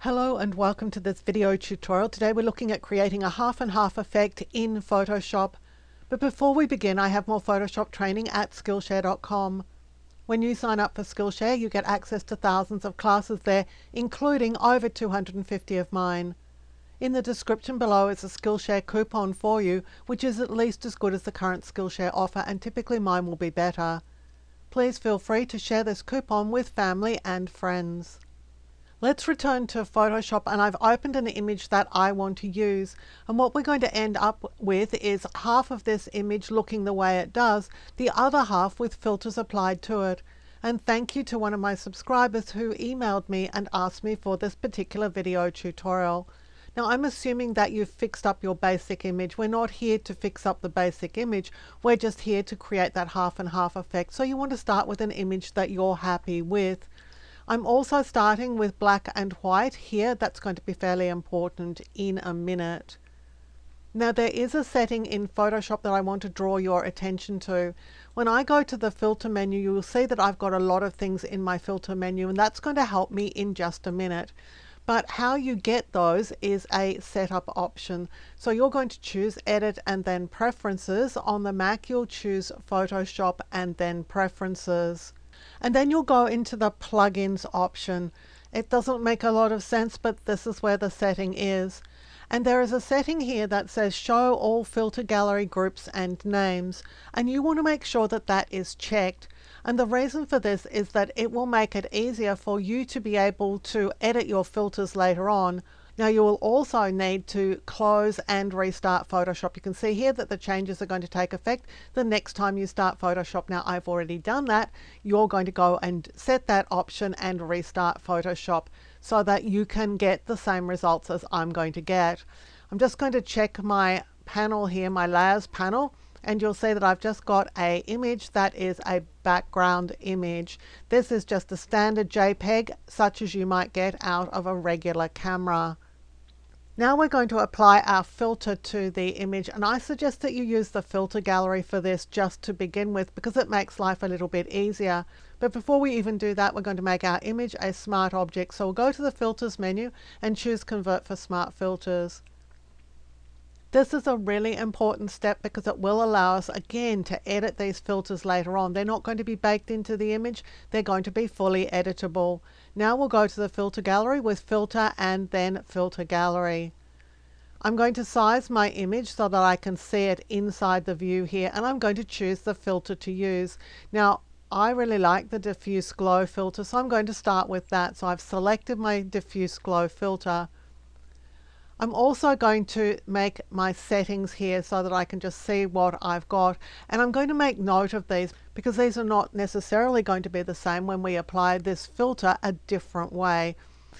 Hello and welcome to this video tutorial. Today we're looking at creating a half and half effect in Photoshop. But before we begin, I have more Photoshop training at Skillshare.com. When you sign up for Skillshare, you get access to thousands of classes there, including over 250 of mine. In the description below is a Skillshare coupon for you, which is at least as good as the current Skillshare offer, and typically mine will be better. Please feel free to share this coupon with family and friends. Let's return to Photoshop, and I've opened an image that I want to use, and what we're going to end up with is half of this image looking the way it does, the other half with filters applied to it. And thank you to one of my subscribers who emailed me and asked me for this particular video tutorial. Now I'm assuming that you've fixed up your basic image. We're not here to fix up the basic image, we're just here to create that half and half effect. So you want to start with an image that you're happy with. I'm also starting with black and white here. That's going to be fairly important in a minute. Now there is a setting in Photoshop that I want to draw your attention to. When I go to the filter menu, you will see that I've got a lot of things in my filter menu, and that's going to help me in just a minute. But how you get those is a setup option. So you're going to choose Edit and then Preferences. On the Mac you'll choose Photoshop and then Preferences. And then you'll go into the plugins option. It doesn't make a lot of sense, but this is where the setting is. And there is a setting here that says show all filter gallery groups and names. And you want to make sure that that is checked. And the reason for this is that it will make it easier for you to be able to edit your filters later on. Now you will also need to close and restart Photoshop. You can see here that the changes are going to take effect the next time you start Photoshop. Now I've already done that. You're going to go and set that option and restart Photoshop so that you can get the same results as I'm going to get. I'm just going to check my panel here, my layers panel, and you'll see that I've just got an image that is a background image. This is just a standard JPEG such as you might get out of a regular camera. Now we're going to apply our filter to the image, and I suggest that you use the filter gallery for this just to begin with because it makes life a little bit easier. But before we even do that, we're going to make our image a smart object. So we'll go to the filters menu and choose Convert for Smart Filters. This is a really important step because it will allow us again to edit these filters later on. They're not going to be baked into the image, they're going to be fully editable. Now we'll go to the filter gallery with Filter and then Filter Gallery. I'm going to size my image so that I can see it inside the view here, and I'm going to choose the filter to use. Now I really like the Diffuse Glow filter, so I'm going to start with that. So I've selected my Diffuse Glow filter. I'm also going to make my settings here so that I can just see what I've got, and I'm going to make note of these because these are not necessarily going to be the same when we apply this filter a different way.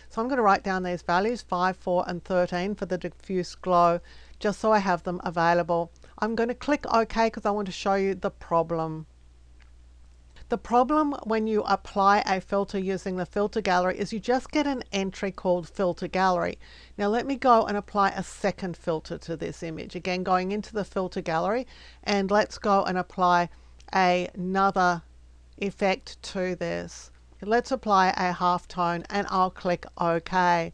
So I'm going to write down these values 5, 4 and 13 for the Diffuse Glow just so I have them available. I'm going to click OK because I want to show you the problem. The problem when you apply a filter using the filter gallery is you just get an entry called filter gallery. Now let me go and apply a second filter to this image. Again, going into the filter gallery, and let's go and apply another effect to this. Let's apply a halftone and I'll click OK.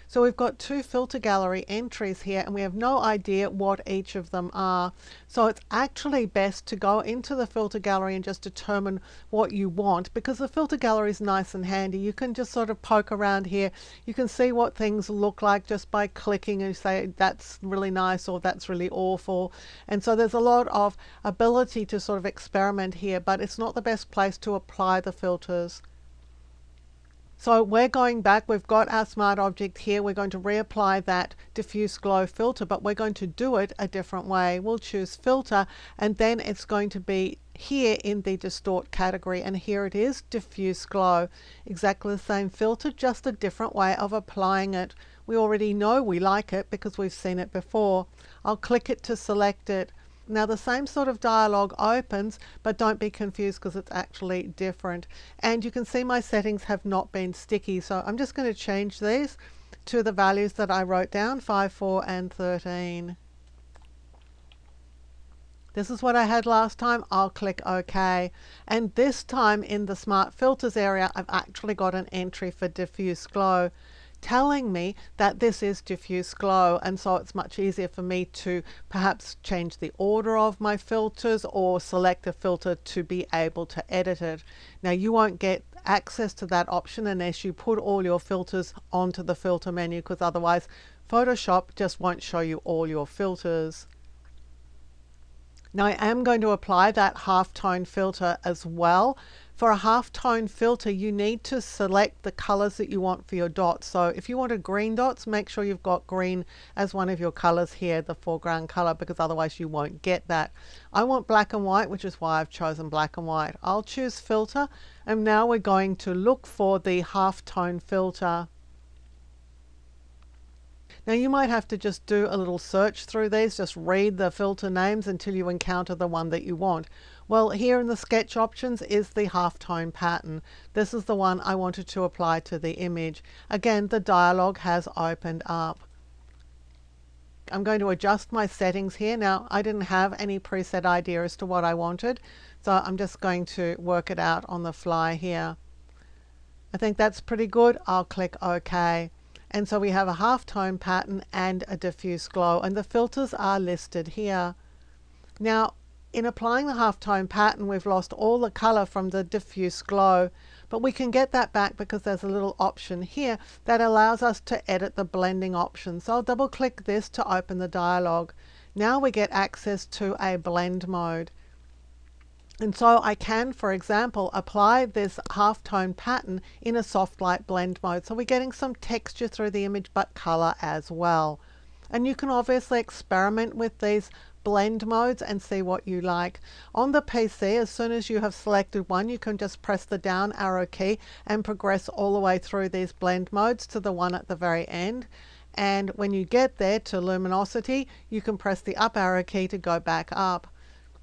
So we've got two filter gallery entries here and we have no idea what each of them are. So it's actually best to go into the filter gallery and just determine what you want, because the filter gallery is nice and handy. You can just sort of poke around here. You can see what things look like just by clicking and say that's really nice or that's really awful. And so there's a lot of ability to sort of experiment here, but it's not the best place to apply the filters. So we're going back, we've got our smart object here, we're going to reapply that Diffuse Glow filter, but we're going to do it a different way. We'll choose Filter, and then it's going to be here in the Distort category, and here it is, Diffuse Glow. Exactly the same filter, just a different way of applying it. We already know we like it because we've seen it before. I'll click it to select it. Now the same sort of dialog opens, but don't be confused because it's actually different. And you can see my settings have not been sticky, so I'm just going to change these to the values that I wrote down, 5, 4 and 13. This is what I had last time. I'll click OK. And this time in the Smart Filters area, I've actually got an entry for Diffuse Glow. telling me that this is diffuse glow, and so it's much easier for me to perhaps change the order of my filters or select a filter to be able to edit it. Now you won't get access to that option unless you put all your filters onto the filter menu, because otherwise Photoshop just won't show you all your filters. Now I am going to apply that halftone filter as well. For a halftone filter, you need to select the colors that you want for your dots. So if you wanted green dots, make sure you've got green as one of your colors here, the foreground color, because otherwise you won't get that. I want black and white, which is why I've chosen black and white. I'll choose filter, and now we're going to look for the halftone filter. Now you might have to just do a little search through these, just read the filter names until you encounter the one that you want. Well, here in the sketch options is the halftone pattern. This is the one I wanted to apply to the image. Again, the dialog has opened up. I'm going to adjust my settings here. Now, I didn't have any preset idea as to what I wanted, so I'm just going to work it out on the fly here. I think that's pretty good. I'll click OK. And so we have a halftone pattern and a diffuse glow, and the filters are listed here. Now, in applying the halftone pattern, we've lost all the color from the diffuse glow, but we can get that back because there's a little option here that allows us to edit the blending option. So I'll double click this to open the dialog. Now we get access to a blend mode. And so I can, for example, apply this halftone pattern in a soft light blend mode. So we're getting some texture through the image, but color as well. And you can obviously experiment with these blend modes and see what you like. On the PC, as soon as you have selected one, you can just press the down arrow key and progress all the way through these blend modes to the one at the very end. And when you get there to luminosity, you can press the up arrow key to go back up.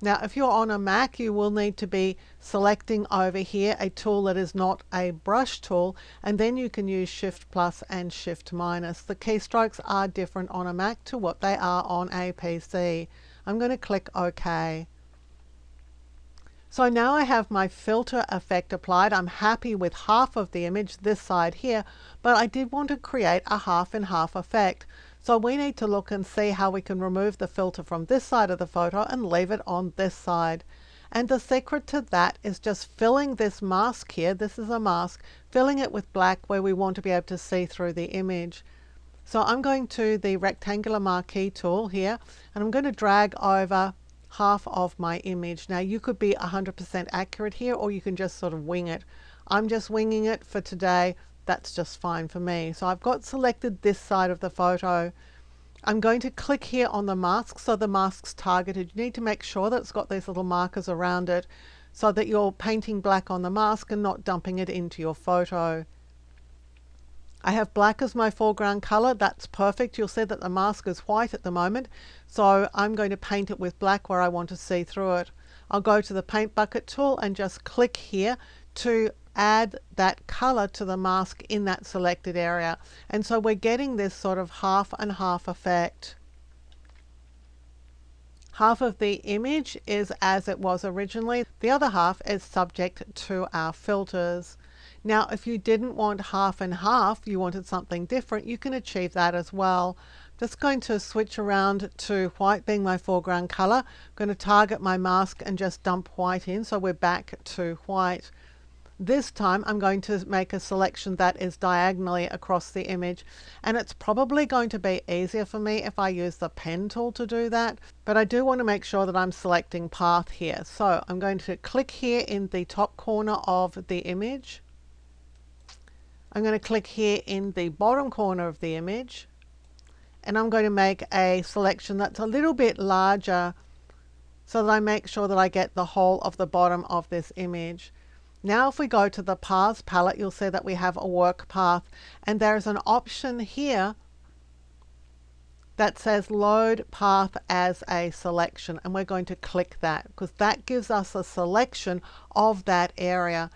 Now, if you're on a Mac, you will need to be selecting over here a tool that is not a brush tool, and then you can use Shift plus and Shift minus. The keystrokes are different on a Mac to what they are on a PC. I'm going to click OK. So now I have my filter effect applied. I'm happy with half of the image, this side here, but I did want to create a half and half effect. So we need to look and see how we can remove the filter from this side of the photo and leave it on this side. And the secret to that is just filling this mask here, this is a mask, filling it with black where we want to be able to see through the image. So I'm going to the rectangular marquee tool here, and I'm going to drag over half of my image. Now you could be 100% accurate here, or you can just sort of wing it. I'm just winging it for today. That's just fine for me. So I've got selected this side of the photo. I'm going to click here on the mask so the mask's targeted. You need to make sure that it's got these little markers around it so that you're painting black on the mask and not dumping it into your photo. I have black as my foreground color. That's perfect. You'll see that the mask is white at the moment, so I'm going to paint it with black where I want to see through it. I'll go to the paint bucket tool and just click here to add that color to the mask in that selected area. And so we're getting this sort of half and half effect. Half of the image is as it was originally. The other half is subject to our filters. Now, if you didn't want half and half, you wanted something different, you can achieve that as well. Just going to switch around to white being my foreground color. I'm going to target my mask and just dump white in, so we're back to white. This time I'm going to make a selection that is diagonally across the image, and it's probably going to be easier for me if I use the pen tool to do that, but I do want to make sure that I'm selecting path here. So I'm going to click here in the top corner of the image. I'm going to click here in the bottom corner of the image, and I'm going to make a selection that's a little bit larger so that I make sure that I get the whole of the bottom of this image. Now if we go to the paths palette, you'll see that we have a work path, and there's an option here that says load path as a selection, and we're going to click that because that gives us a selection of that area.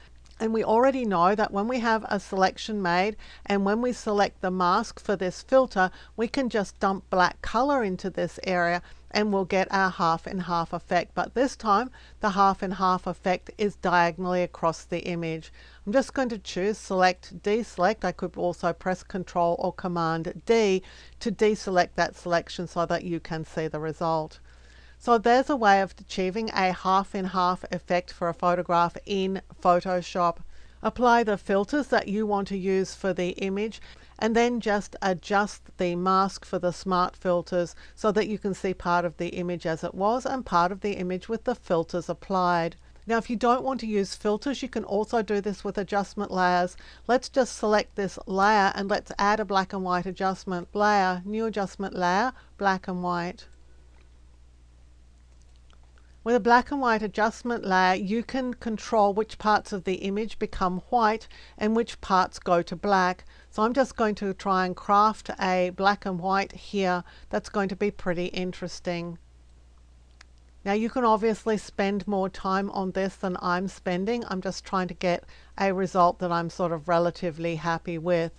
And we already know that when we have a selection made and when we select the mask for this filter, we can just dump black color into this area and we'll get our half and half effect. But this time the half and half effect is diagonally across the image. I'm just going to choose select, deselect. I could also press Control or Command D to deselect that selection so that you can see the result. So there's a way of achieving a half in half effect for a photograph in Photoshop. Apply the filters that you want to use for the image and then just adjust the mask for the smart filters so that you can see part of the image as it was and part of the image with the filters applied. Now if you don't want to use filters, you can also do this with adjustment layers. Let's just select this layer and let's add a black and white adjustment layer. New adjustment layer, black and white. With a black and white adjustment layer, you can control which parts of the image become white and which parts go to black. So I'm just going to try and craft a black and white here that's going to be pretty interesting. Now you can obviously spend more time on this than I'm spending. I'm just trying to get a result that I'm sort of relatively happy with.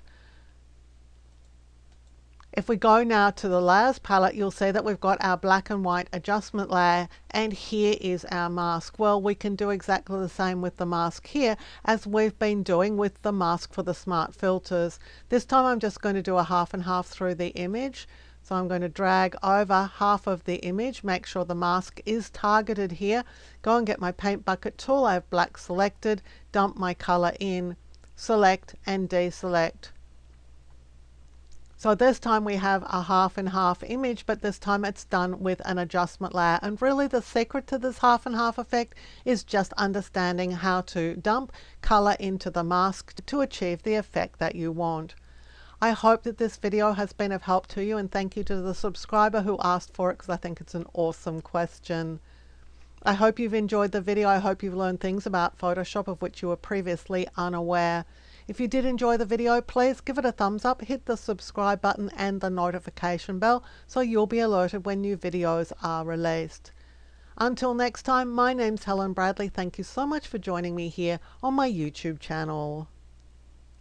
If we go now to the layers palette, you'll see that we've got our black and white adjustment layer and here is our mask. Well, we can do exactly the same with the mask here as we've been doing with the mask for the smart filters. This time I'm just going to do a half and half through the image. So I'm going to drag over half of the image, make sure the mask is targeted here. Go and get my paint bucket tool. I have black selected, dump my color in, select and deselect. So this time we have a half and half image, but this time it's done with an adjustment layer. And really the secret to this half and half effect is just understanding how to dump color into the mask to achieve the effect that you want. I hope that this video has been of help to you, and thank you to the subscriber who asked for it because I think it's an awesome question. I hope you've enjoyed the video. I hope you've learned things about Photoshop of which you were previously unaware. If you did enjoy the video, please give it a thumbs up, hit the subscribe button and the notification bell so you'll be alerted when new videos are released. Until next time, my name's Helen Bradley. Thank you so much for joining me here on my YouTube channel.